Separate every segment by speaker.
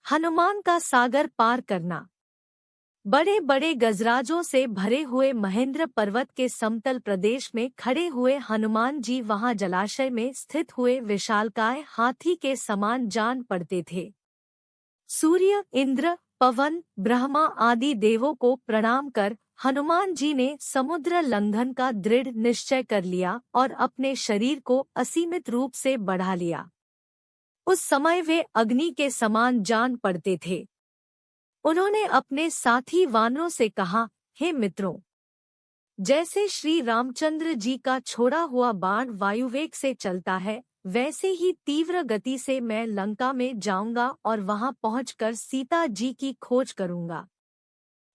Speaker 1: हनुमान का सागर पार करना। बड़े बड़े गजराजों से भरे हुए महेंद्र पर्वत के समतल प्रदेश में खड़े हुए हनुमान जी वहां जलाशय में स्थित हुए विशालकाय हाथी के समान जान पड़ते थे। सूर्य, इंद्र, पवन, ब्रह्मा आदि देवों को प्रणाम कर हनुमान जी ने समुद्र लंघन का दृढ़ निश्चय कर लिया और अपने शरीर को असीमित रूप से बढ़ा लिया। उस समय वे अग्नि के समान जान पड़ते थे। उन्होंने अपने साथी वानरों से कहा, हे मित्रों, जैसे श्री रामचंद्र जी का छोड़ा हुआ बाण वायुवेग से चलता है, वैसे ही तीव्र गति से मैं लंका में जाऊंगा और वहां पहुंचकर सीता जी की खोज करूंगा।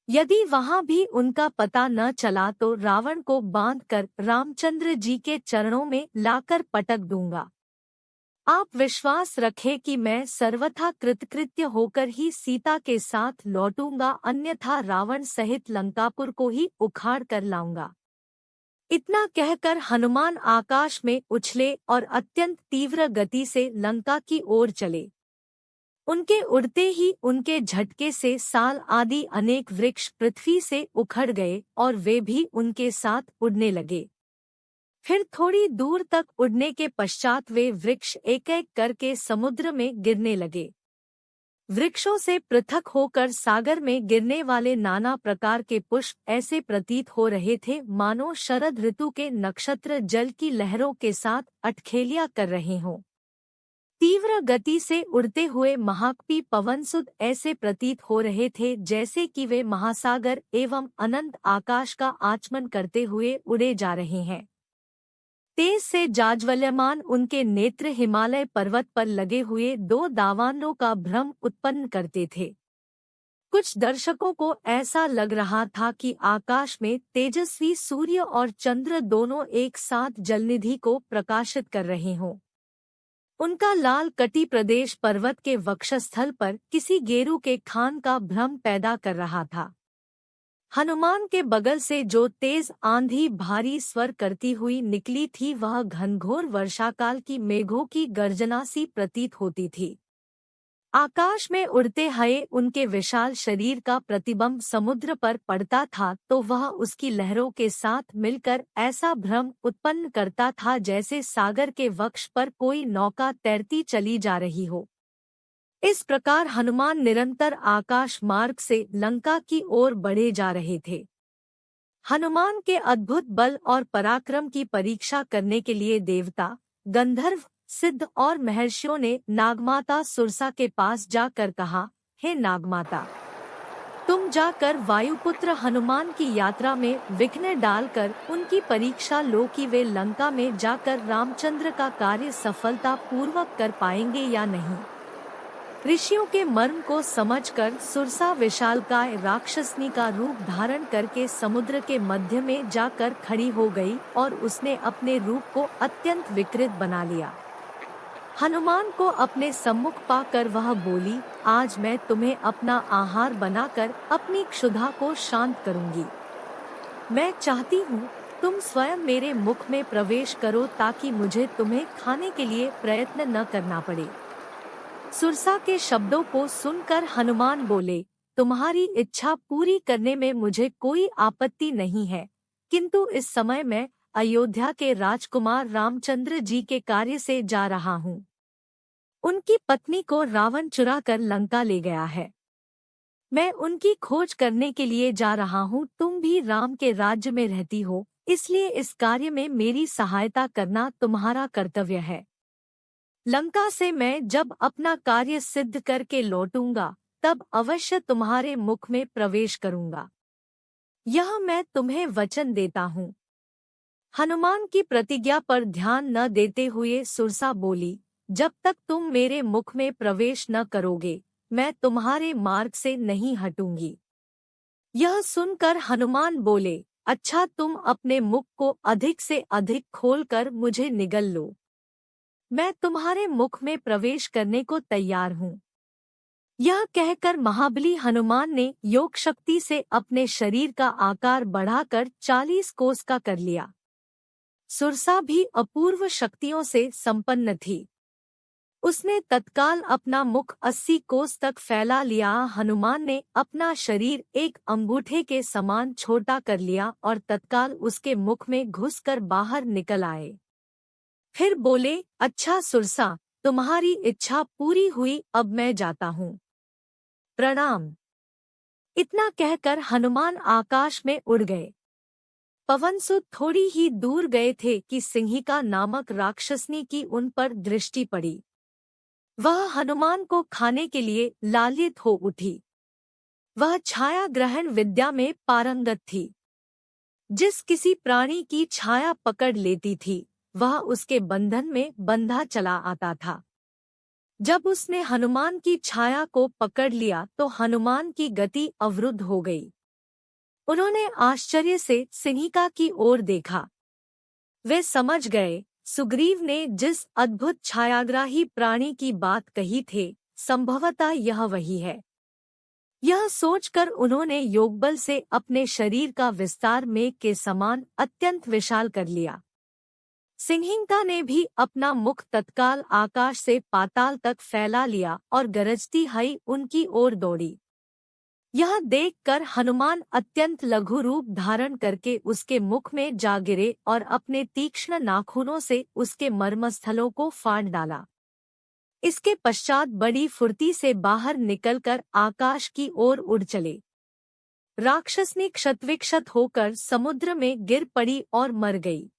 Speaker 1: यदि वहां भी उनका पता न चला तो रावण को बांधकर रामचंद्र जी के चरणों में लाकर पटक दूंगा। आप विश्वास रखें कि मैं सर्वथा कृतकृत्य होकर ही सीता के साथ लौटूंगा, अन्यथा रावण सहित लंकापुर को ही उखाड़ कर लाऊंगा। इतना कहकर हनुमान आकाश में उछले और अत्यंत तीव्र गति से लंका की ओर चले। उनके उड़ते ही उनके झटके से साल आदि अनेक वृक्ष पृथ्वी से उखड़ गए और वे भी उनके साथ उड़ने लगे। फिर थोड़ी दूर तक उड़ने के पश्चात वे वृक्ष एक एक करके समुद्र में गिरने लगे। वृक्षों से पृथक होकर सागर में गिरने वाले नाना प्रकार के पुष्प ऐसे प्रतीत हो रहे थे मानो शरद ऋतु के नक्षत्र जल की लहरों के साथ अटखेलियां कर रहे हों। तीव्र गति से उड़ते हुए महाकपी पवनसुत ऐसे प्रतीत हो रहे थे जैसे कि वे महासागर एवं अनंत आकाश का आचमन करते हुए उड़े जा रहे हैं। तेज से जाज्वल्यमान उनके नेत्र हिमालय पर्वत पर लगे हुए दो दावानलों का भ्रम उत्पन्न करते थे। कुछ दर्शकों को ऐसा लग रहा था कि आकाश में तेजस्वी सूर्य और चंद्र दोनों एक साथ जलनिधि को प्रकाशित कर रहे हों। उनका लाल कटी प्रदेश पर्वत के वक्षस्थल पर किसी गेरू के खान का भ्रम पैदा कर रहा था। हनुमान के बगल से जो तेज आंधी भारी स्वर करती हुई निकली थी वह घनघोर वर्षाकाल की मेघों की गर्जना सी प्रतीत होती थी। आकाश में उड़ते हुए उनके विशाल शरीर का प्रतिबिंब समुद्र पर पड़ता था तो वह उसकी लहरों के साथ मिलकर ऐसा भ्रम उत्पन्न करता था जैसे सागर के वक्ष पर कोई नौका तैरती चली जा रही हो। इस प्रकार हनुमान निरंतर आकाश मार्ग से लंका की ओर बढ़े जा रहे थे। हनुमान के अद्भुत बल और पराक्रम की परीक्षा करने के लिए देवता, गंधर्व, सिद्ध और महर्षियों ने नागमाता सुरसा के पास जाकर कहा, हे नागमाता, तुम जाकर वायुपुत्र हनुमान की यात्रा में विघ्न डालकर उनकी परीक्षा लो कि वे लंका में जाकर रामचंद्र का कार्य सफलता पूर्वक कर पाएंगे या नहीं। ऋषियों के मर्म को समझकर सुरसा विशालकाय राक्षसनी का रूप धारण करके समुद्र के मध्य में जाकर खड़ी हो गई और उसने अपने रूप को अत्यंत विकृत बना लिया। हनुमान को अपने सम्मुख पाकर वह बोली, आज मैं तुम्हें अपना आहार बनाकर अपनी क्षुधा को शांत करूंगी। मैं चाहती हूँ तुम स्वयं मेरे मुख में प्रवेश करो ताकि मुझे तुम्हें खाने के लिए प्रयत्न न करना पड़े। सुरसा के शब्दों को सुनकर हनुमान बोले, तुम्हारी इच्छा पूरी करने में मुझे कोई आपत्ति नहीं है, किंतु इस समय मैं अयोध्या के राजकुमार रामचंद्र जी के कार्य से जा रहा हूँ। उनकी पत्नी को रावण चुरा कर लंका ले गया है। मैं उनकी खोज करने के लिए जा रहा हूँ। तुम भी राम के राज्य में रहती हो, इसलिए इस कार्य में मेरी सहायता करना तुम्हारा कर्तव्य है। लंका से मैं जब अपना कार्य सिद्ध करके लौटूंगा तब अवश्य तुम्हारे मुख में प्रवेश करूंगा। यह मैं तुम्हें वचन देता हूँ। हनुमान की प्रतिज्ञा पर ध्यान न देते हुए सुरसा बोली, जब तक तुम मेरे मुख में प्रवेश न करोगे मैं तुम्हारे मार्ग से नहीं हटूंगी। यह सुनकर हनुमान बोले, अच्छा, तुम अपने मुख को अधिक से अधिक खोलकर मुझे निगल लो। मैं तुम्हारे मुख में प्रवेश करने को तैयार हूँ। यह कहकर महाबली हनुमान ने योग शक्ति से अपने शरीर का आकार बढ़ाकर 40 कोस का कर लिया। सुरसा भी अपूर्व शक्तियों से संपन्न थी। उसने तत्काल अपना मुख 80 कोस तक फैला लिया। हनुमान ने अपना शरीर एक अंगूठे के समान छोटा कर लिया और तत्काल उसके मुख में घुसकर बाहर निकल आए। फिर बोले, अच्छा सुरसा, तुम्हारी इच्छा पूरी हुई, अब मैं जाता हूँ। प्रणाम। इतना कहकर हनुमान आकाश में उड़ गए। पवनसुत थोड़ी ही दूर गए थे कि सिंहिका नामक राक्षसनी की उन पर दृष्टि पड़ी। वह हनुमान को खाने के लिए लालित हो उठी। वह छाया ग्रहण विद्या में पारंगत थी। जिस किसी प्राणी की छाया पकड़ लेती थी, वह उसके बंधन में बंधा चला आता था। जब उसने हनुमान की छाया को पकड़ लिया तो हनुमान की गति अवरुद्ध हो गई। उन्होंने आश्चर्य से सिंहिका की ओर देखा। वे समझ गए, सुग्रीव ने जिस अद्भुत छायाग्राही प्राणी की बात कही थे, संभवतः यह वही है। यह सोचकर उन्होंने योगबल से अपने शरीर का विस्तार मेघ के समान अत्यंत विशाल कर लिया। सिंहिका ने भी अपना मुख तत्काल आकाश से पाताल तक फैला लिया और गरजती हुई उनकी ओर दौड़ी। यह देखकर हनुमान अत्यंत लघु रूप धारण करके उसके मुख में जा गिरे और अपने तीक्ष्ण नाखूनों से उसके मर्मस्थलों को फाड़ डाला। इसके पश्चात बड़ी फुर्ती से बाहर निकलकर आकाश की ओर उड़ चले। राक्षसनी क्षतविक्षत होकर समुद्र में गिर पड़ी और मर गई।